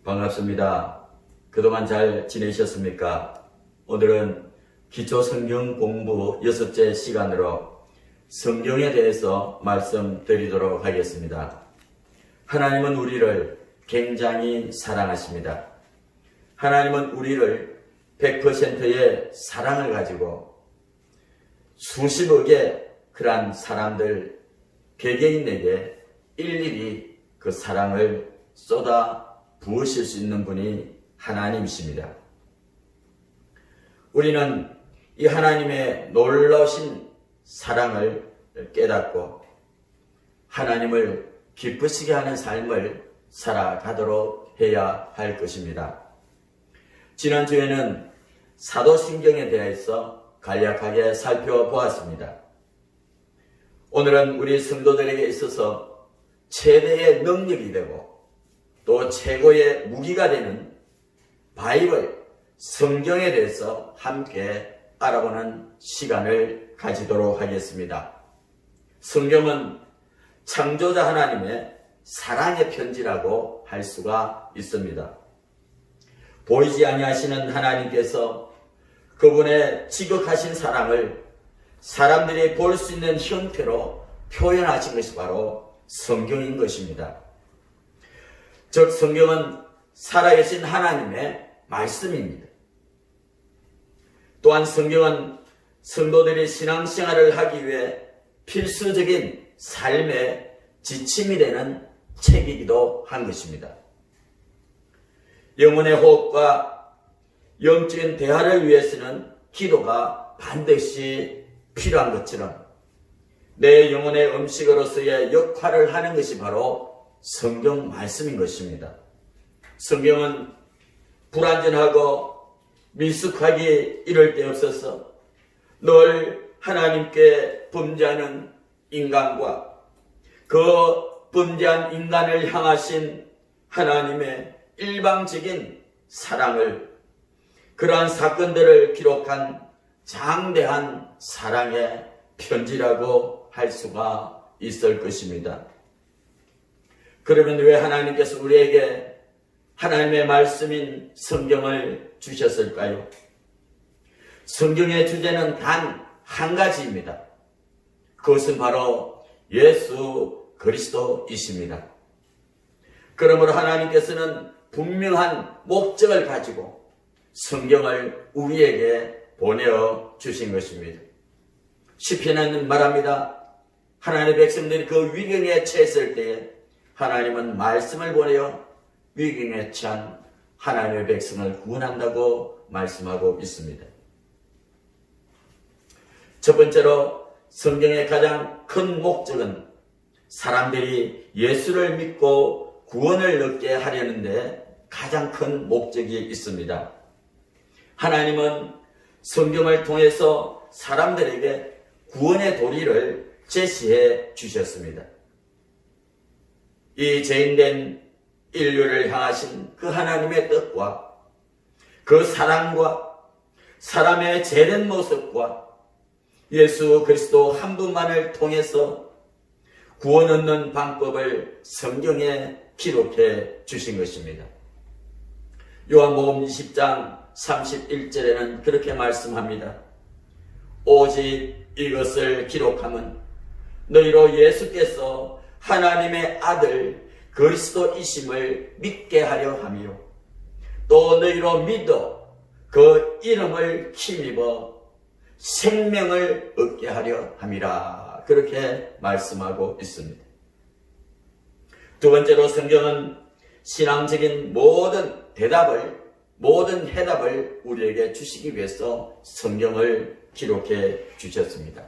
반갑습니다. 그동안 잘 지내셨습니까? 오늘은 기초 성경 공부 6째 시간으로 성경에 대해서 말씀드리도록 하겠습니다. 하나님은 우리를 굉장히 사랑하십니다. 하나님은 우리를 100%의 사랑을 가지고 수십억의 그러한 사람들, 개개인에게 일일이 그 사랑을 쏟아 부으실 수 있는 분이 하나님이십니다. 우리는 이 하나님의 놀라우신 사랑을 깨닫고 하나님을 기쁘시게 하는 삶을 살아가도록 해야 할 것입니다. 지난주에는 사도신경에 대해서 간략하게 살펴보았습니다. 오늘은 우리 성도들에게 있어서 최대의 능력이 되고 또 최고의 무기가 되는 바이블, 성경에 대해서 함께 알아보는 시간을 가지도록 하겠습니다. 성경은 창조자 하나님의 사랑의 편지라고 할 수가 있습니다. 보이지 아니하시는 하나님께서 그분의 지극하신 사랑을 사람들이 볼 수 있는 형태로 표현하신 것이 바로 성경인 것입니다. 즉 성경은 살아계신 하나님의 말씀입니다. 또한 성경은 성도들이 신앙생활을 하기 위해 필수적인 삶의 지침이 되는 책이기도 한 것입니다. 영혼의 호흡과 영적인 대화를 위해서는 기도가 반드시 필요한 것처럼 내 영혼의 음식으로서의 역할을 하는 것이 바로 성경 말씀인 것입니다. 성경은 불완전하고 미숙하기 이를 데 없어서 늘 하나님께 범죄하는 인간과 그 범죄한 인간을 향하신 하나님의 일방적인 사랑을, 그러한 사건들을 기록한 장대한 사랑의 편지라고 할 수가 있을 것입니다. 그러면 왜 하나님께서 우리에게 하나님의 말씀인 성경을 주셨을까요? 성경의 주제는 단 한 가지입니다. 그것은 바로 예수 그리스도이십니다. 그러므로 하나님께서는 분명한 목적을 가지고 성경을 우리에게 보내어 주신 것입니다. 시편에는 말합니다. 하나님의 백성들이 그 위경에 처했을 때에 하나님은 말씀을 보내어 위경에 처한 하나님의 백성을 구원한다고 말씀하고 있습니다. 첫 번째로 성경의 가장 큰 목적은 사람들이 예수를 믿고 구원을 얻게 하려는데 가장 큰 목적이 있습니다. 하나님은 성경을 통해서 사람들에게 구원의 도리를 제시해 주셨습니다. 이 죄인된 인류를 향하신 그 하나님의 뜻과 그 사랑과 사람의 죄된 모습과 예수 그리스도 한 분만을 통해서 구원 얻는 방법을 성경에 기록해 주신 것입니다. 요한복음 20장 31절에는 그렇게 말씀합니다. 오직 이것을 기록함은 너희로 예수께서 하나님의 아들 그리스도이심을 믿게 하려 하며 또 너희로 믿어 그 이름을 힘입어 생명을 얻게 하려 함이라. 그렇게 말씀하고 있습니다. 두 번째로 성경은 신앙적인 모든 해답을 우리에게 주시기 위해서 성경을 기록해 주셨습니다.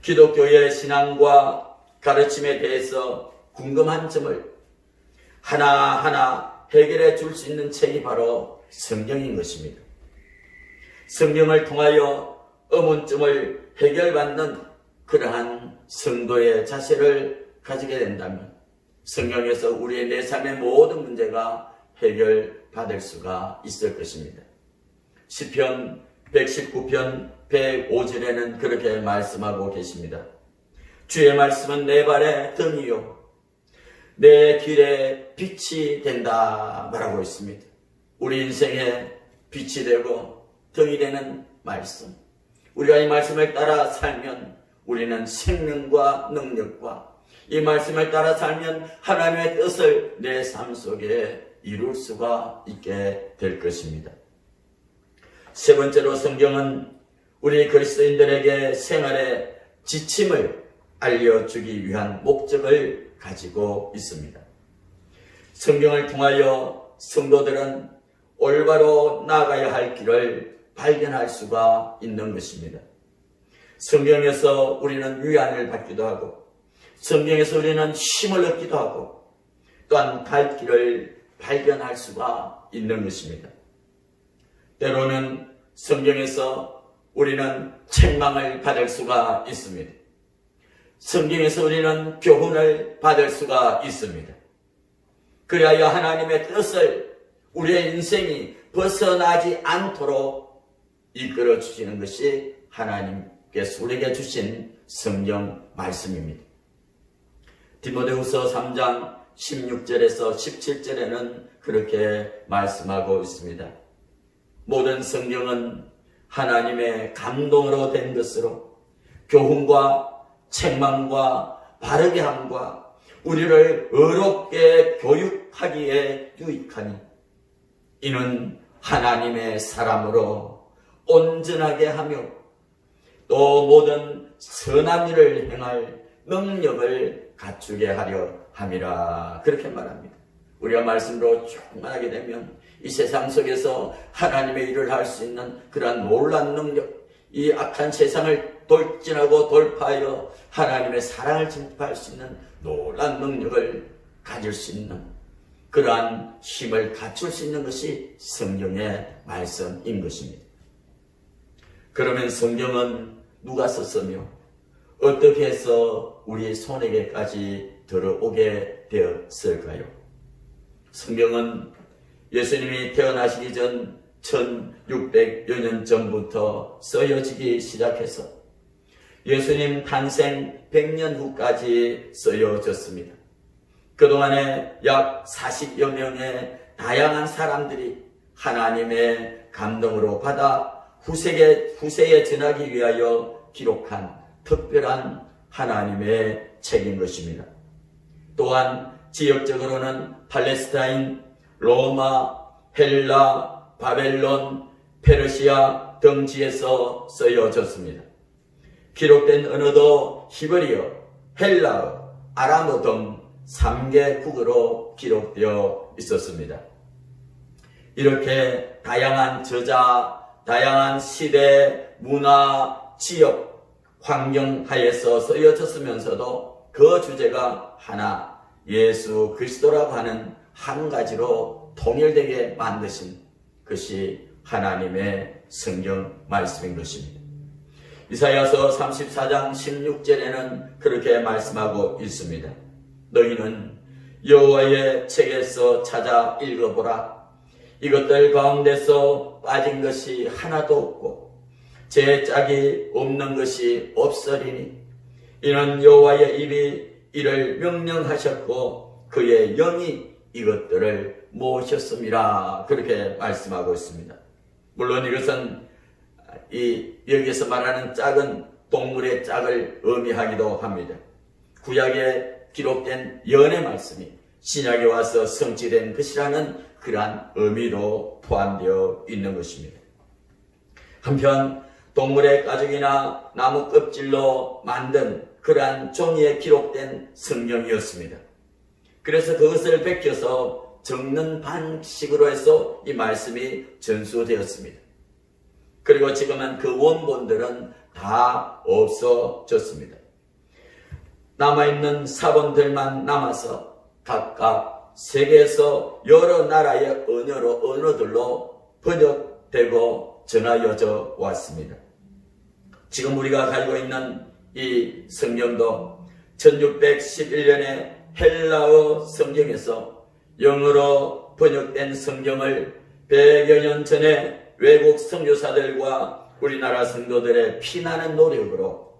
기독교의 신앙과 가르침에 대해서 궁금한 점을 하나하나 해결해 줄 수 있는 책이 바로 성경인 것입니다. 성경을 통하여 의문점을 해결받는 그러한 성도의 자세를 가지게 된다면 성경에서 우리의 내 삶의 모든 문제가 해결받을 수가 있을 것입니다. 시편 119편 105절에는 그렇게 말씀하고 계십니다. 주의 말씀은 내 발의 등이요 내 길에 빛이 된다 말하고 있습니다. 우리 인생에 빛이 되고 등이 되는 말씀. 우리가 이 말씀을 따라 살면 우리는 생명과 능력과 이 말씀을 따라 살면 하나님의 뜻을 내 삶 속에 이룰 수가 있게 될 것입니다. 세 번째로 성경은 우리 그리스도인들에게 생활의 지침을 알려주기 위한 목적을 가지고 있습니다. 성경을 통하여 성도들은 올바로 나아가야 할 길을 발견할 수가 있는 것입니다. 성경에서 우리는 위안을 받기도 하고 성경에서 우리는 힘을 얻기도 하고 또한 갈 길을 발견할 수가 있는 것입니다. 때로는 성경에서 우리는 책망을 받을 수가 있습니다. 성경에서 우리는 교훈을 받을 수가 있습니다. 그리하여 하나님의 뜻을 우리의 인생이 벗어나지 않도록 이끌어 주시는 것이 하나님께서 우리에게 주신 성경 말씀입니다. 디모데후서 3장 16절에서 17절에는 그렇게 말씀하고 있습니다. 모든 성경은 하나님의 감동으로 된 것으로 교훈과 책망과 바르게 함과 우리를 의롭게 교육하기에 유익하니 이는 하나님의 사람으로 온전하게 하며 또 모든 선한 일을 행할 능력을 갖추게 하려 함이라 그렇게 말합니다. 우리가 말씀으로 충만하게 되면 이 세상 속에서 하나님의 일을 할 수 있는 그러한 놀라운 능력, 이 악한 세상을 돌진하고 돌파하여 하나님의 사랑을 증폭할 수 있는 놀라운 능력을 가질 수 있는 그러한 힘을 갖출 수 있는 것이 성경의 말씀인 것입니다. 그러면 성경은 누가 썼으며 어떻게 해서 우리 손에게까지 들어오게 되었을까요? 성경은 예수님이 태어나시기 전 1600여 년 전부터 쓰여지기 시작해서 예수님 탄생 100년 후까지 쓰여졌습니다. 그동안에 약 40여 명의 다양한 사람들이 하나님의 감동으로 받아 후세에 전하기 위하여 기록한 특별한 하나님의 책인 것입니다. 또한 지역적으로는 팔레스타인, 로마, 헬라, 바벨론, 페르시아 등 지에서 쓰여졌습니다. 기록된 언어도 히브리어, 헬라어, 아람어 등 3개국어로 기록되어 있었습니다. 이렇게 다양한 저자, 다양한 시대, 문화, 지역, 환경 하에서 쓰여졌으면서도 그 주제가 하나, 예수 그리스도라고 하는 한 가지로 통일되게 만드신 것이 하나님의 성경 말씀인 것입니다. 이사야서 34장 16절에는 그렇게 말씀하고 있습니다. 너희는 여호와의 책에서 찾아 읽어보라. 이것들 가운데서 빠진 것이 하나도 없고 제 짝이 없는 것이 없으리니 이는 여호와의 입이 이를 명령하셨고 그의 영이 이것들을 모으셨습니다. 그렇게 말씀하고 있습니다. 물론 이것은 여기서 말하는 짝은 동물의 짝을 의미하기도 합니다. 구약에 기록된 연의 말씀이 신약에 와서 성취된 것이라는 그러한 의미도 포함되어 있는 것입니다. 한편 동물의 가죽이나 나무 껍질로 만든 그러한 종이에 기록된 성경이었습니다. 그래서 그것을 베껴서 적는 방식으로 해서 이 말씀이 전수되었습니다. 그리고 지금은 그 원본들은 다 없어졌습니다. 남아있는 사본들만 남아서 각각 세계에서 여러 나라의 언어들로 번역되고 전하여져 왔습니다. 지금 우리가 가지고 있는 이 성경도 1611년에 헬라어 성경에서 영어로 번역된 성경을 100여 년 전에 외국 선교사들과 우리나라 성도들의 피나는 노력으로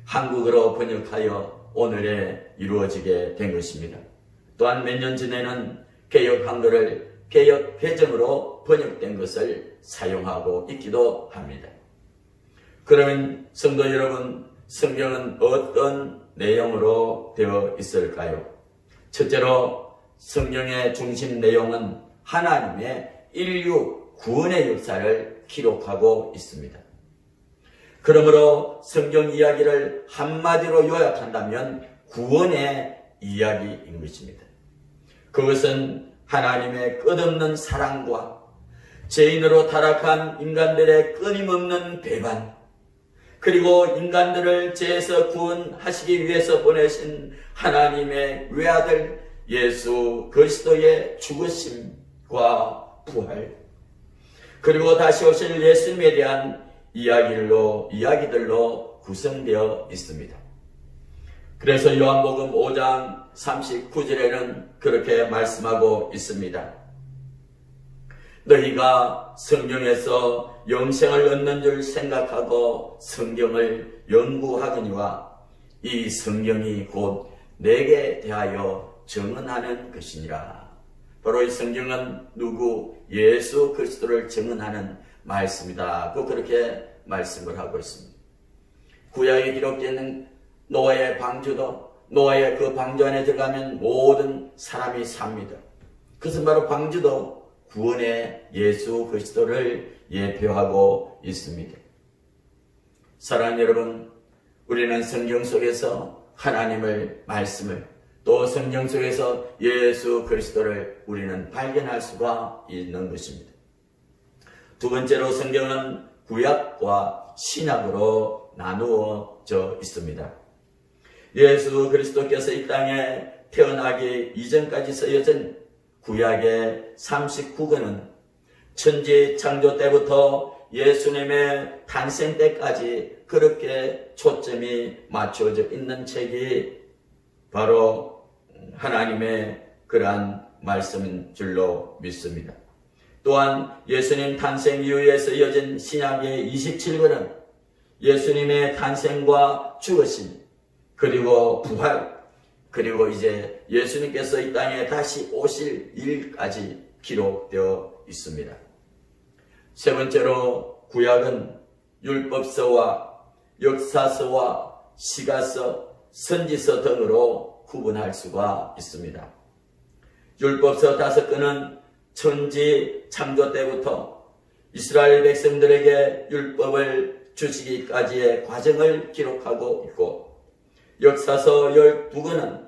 한국어로 번역하여 오늘에 이루어지게 된 것입니다. 또한 몇 년 전에는 개역 한글을 개역 회점으로 번역된 것을 사용하고 있기도 합니다. 그러면 성도 여러분, 성경은 어떤 내용으로 되어 있을까요? 첫째로 성경의 중심 내용은 하나님의 인류 구원의 역사를 기록하고 있습니다. 그러므로 성경 이야기를 한마디로 요약한다면 구원의 이야기인 것입니다. 그것은 하나님의 끝없는 사랑과 죄인으로 타락한 인간들의 끊임없는 배반, 그리고 인간들을 죄에서 구원하시기 위해서 보내신 하나님의 외아들 예수 그리스도의 죽으심과 부활, 그리고 다시 오실 예수님에 대한 이야기들로 구성되어 있습니다. 그래서 요한복음 5장 39절에는 그렇게 말씀하고 있습니다. 너희가 성경에서 영생을 얻는 줄 생각하고 성경을 연구하거니와 이 성경이 곧 내게 대하여 증언하는 것이니라. 바로 이 성경은 누구? 예수 그리스도를 증언하는 말씀이다. 그렇게 말씀을 하고 있습니다. 구약에 기록되어 있는 노아의 방주도 노아의 그 방주 안에 들어가면 모든 사람이 삽니다. 그것은 바로 방주도 구원의 예수 그리스도를 예표하고 있습니다. 사랑하는 여러분, 우리는 성경 속에서 하나님을 말씀을 또 성경 속에서 예수 그리스도를 우리는 발견할 수가 있는 것입니다. 두 번째로 성경은 구약과 신약으로 나누어져 있습니다. 예수 그리스도께서 이 땅에 태어나기 이전까지 쓰여진 구약의 39권은 천지 창조 때부터 예수님의 탄생 때까지 그렇게 초점이 맞춰져 있는 책이 바로 하나님의 그러한 말씀인 줄로 믿습니다. 또한 예수님 탄생 이후에 쓰여진 신약의 27권은 예수님의 탄생과 죽으심, 그리고 부활, 그리고 이제 예수님께서 이 땅에 다시 오실 일까지 기록되어 있습니다. 세 번째로 구약은 율법서와 역사서와 시가서, 선지서 등으로 구분할 수가 있습니다. 율법서 5권은 천지 창조 때부터 이스라엘 백성들에게 율법을 주시기까지의 과정을 기록하고 있고, 역사서 12권은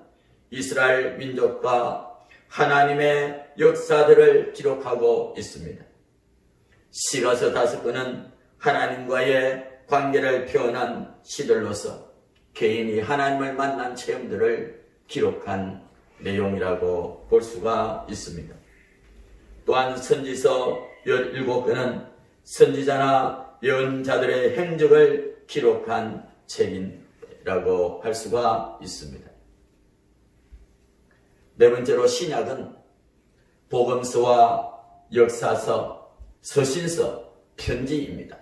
이스라엘 민족과 하나님의 역사들을 기록하고 있습니다. 시가서 5권은 하나님과의 관계를 표현한 시들로서 개인이 하나님을 만난 체험들을 기록한 내용이라고 볼 수가 있습니다. 또한 선지서 17권은 선지자나 예언자들의 행적을 기록한 책이라고 할 수가 있습니다. 네 번째로 신약은 복음서와 역사서, 서신서, 편지입니다.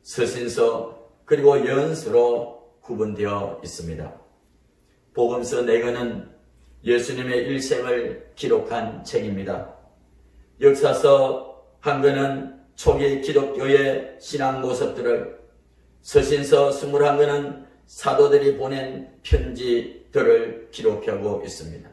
서신서 그리고 예언서로 구분되어 있습니다. 복음서 4권은 예수님의 일생을 기록한 책입니다. 역사서 1권은 초기 기독교의 신앙 모습들을, 서신서 21권은 사도들이 보낸 편지들을 기록하고 있습니다.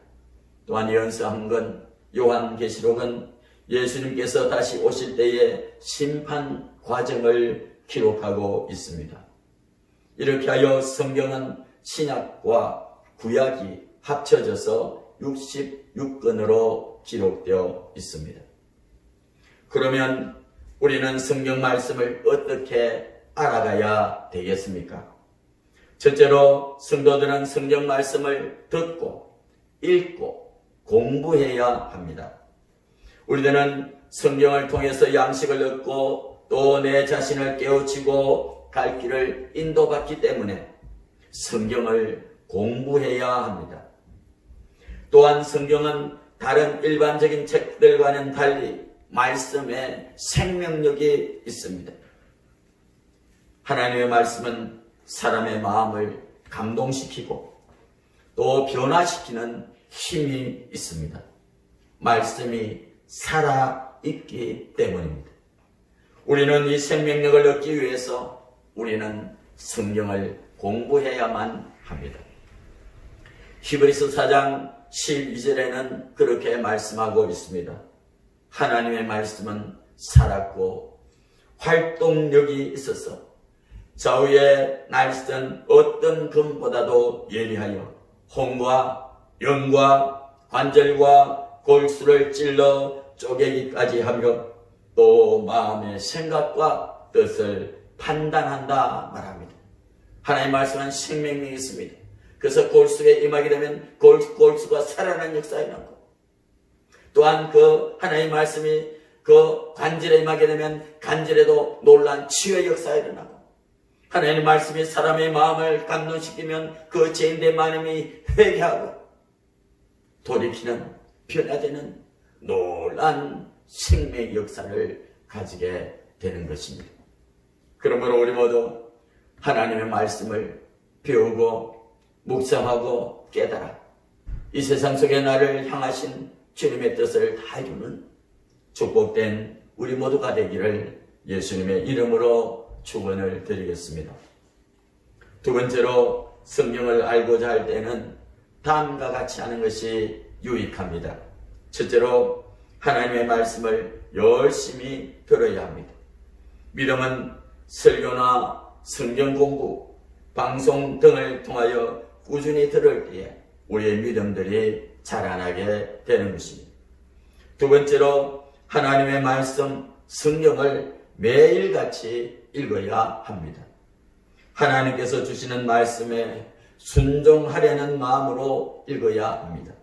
또한 예언서 1권, 요한계시록은 예수님께서 다시 오실 때의 심판 과정을 기록하고 있습니다. 이렇게 하여 성경은 신약과 구약이 합쳐져서 66권으로 기록되어 있습니다. 그러면 우리는 성경 말씀을 어떻게 알아가야 되겠습니까? 첫째로 성도들은 성경 말씀을 듣고 읽고 공부해야 합니다. 우리들은 성경을 통해서 양식을 얻고 또 내 자신을 깨우치고 갈 길을 인도받기 때문에 성경을 공부해야 합니다. 또한 성경은 다른 일반적인 책들과는 달리 말씀에 생명력이 있습니다. 하나님의 말씀은 사람의 마음을 감동시키고 또 변화시키는 힘이 있습니다. 말씀이 살아있기 때문입니다. 우리는 이 생명력을 얻기 위해서 우리는 성경을 공부해야만 합니다. 히브리서 4장 12절에는 그렇게 말씀하고 있습니다. 하나님의 말씀은 살았고 활동력이 있어서 좌우에 날쓰던 어떤 금보다도 예리하여 혼과 영과 관절과 골수를 찔러 쪼개기까지 하며 또 마음의 생각과 뜻을 판단한다 말합니다. 하나님의 말씀은 생명력이 있습니다. 그래서 골수에 임하게 되면 골수가 살아나는 역사가 일어나고, 또한 그 하나님의 말씀이 그 관절에 임하게 되면 관절에도 놀란 치유의 역사가 일어나고, 하나님의 말씀이 사람의 마음을 감동시키면 그 죄인된 마음이 회개하고 돌이키는 변화되는 놀란 생명의 역사를 가지게 되는 것입니다. 그러므로 우리 모두 하나님의 말씀을 배우고 묵상하고 깨달아 이 세상 속에 나를 향하신 주님의 뜻을 다 이루는 축복된 우리 모두가 되기를 예수님의 이름으로 축원을 드리겠습니다. 두 번째로 성경을 알고자 할 때는 다음과 같이 하는 것이 유익합니다. 첫째로 하나님의 말씀을 열심히 들어야 합니다. 믿음은 설교나 성경 공부, 방송 등을 통하여 꾸준히 들을 때에 우리의 믿음들이 자라나게 되는 것입니다. 두 번째로 하나님의 말씀, 성경을 매일같이 읽어야 합니다. 하나님께서 주시는 말씀에 순종하려는 마음으로 읽어야 합니다.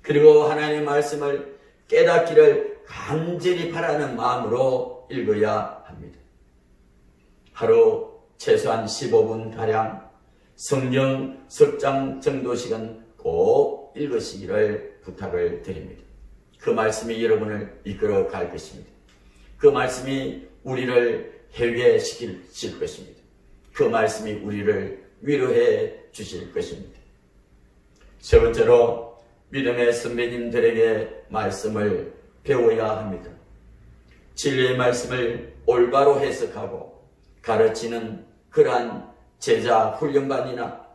그리고 하나님의 말씀을 깨닫기를 간절히 바라는 마음으로 읽어야 합니다. 하루 최소한 15분가량 성경 석장 정도씩은 꼭 읽으시기를 부탁을 드립니다. 그 말씀이 여러분을 이끌어 갈 것입니다. 그 말씀이 우리를 회개시킬 것입니다. 그 말씀이 우리를 위로해 주실 것입니다. 세 번째로 믿음의 선배님들에게 말씀을 배워야 합니다. 진리의 말씀을 올바로 해석하고 가르치는 그러한 제자 훈련반이나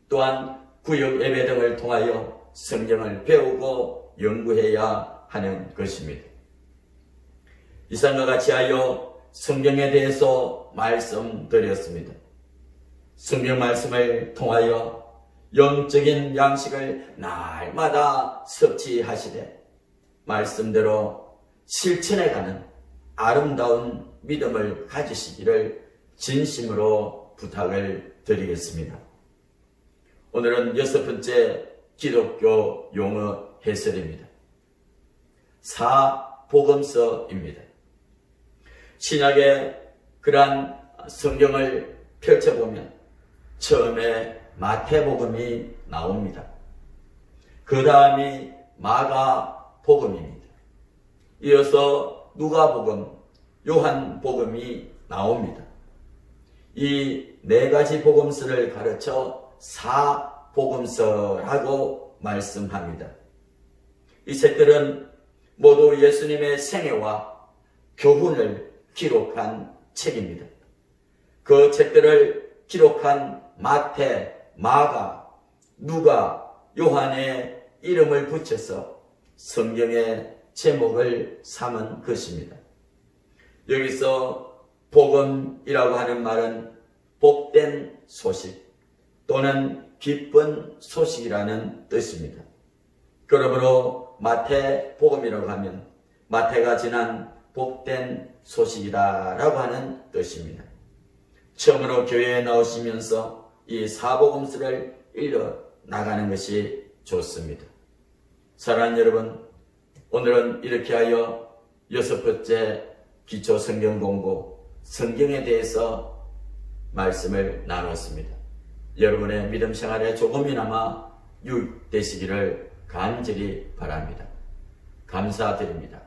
또한 구역 예배 등을 통하여 성경을 배우고 연구해야 하는 것입니다. 이상과 같이 하여 성경에 대해서 말씀드렸습니다. 성경 말씀을 통하여 영적인 양식을 날마다 섭취하시되 말씀대로 실천해가는 아름다운 믿음을 가지시기를 진심으로 부탁을 드리겠습니다. 오늘은 6번째 기독교 용어 해설입니다. 사복음서입니다. 신약의 그러한 성경을 펼쳐보면 처음에 마태복음이 나옵니다. 그 다음이 마가복음입니다. 이어서 누가복음, 요한복음이 나옵니다. 이 네 가지 복음서를 가르쳐 사복음서라고 말씀합니다. 이 책들은 모두 예수님의 생애와 교훈을 기록한 책입니다. 그 책들을 기록한 마태, 마가, 누가, 요한의 이름을 붙여서 성경의 제목을 삼은 것입니다. 여기서 복음이라고 하는 말은 복된 소식 또는 기쁜 소식이라는 뜻입니다. 그러므로 마태복음이라고 하면 마태가 지난 복된 소식이다라고 하는 뜻입니다. 처음으로 교회에 나오시면서 이 사복음서를 읽어 나가는 것이 좋습니다. 사랑하는 여러분, 오늘은 이렇게 하여 6번째 기초 성경 공부, 성경에 대해서 말씀을 나눴습니다. 여러분의 믿음 생활에 조금이나마 유익되시기를 간절히 바랍니다. 감사드립니다.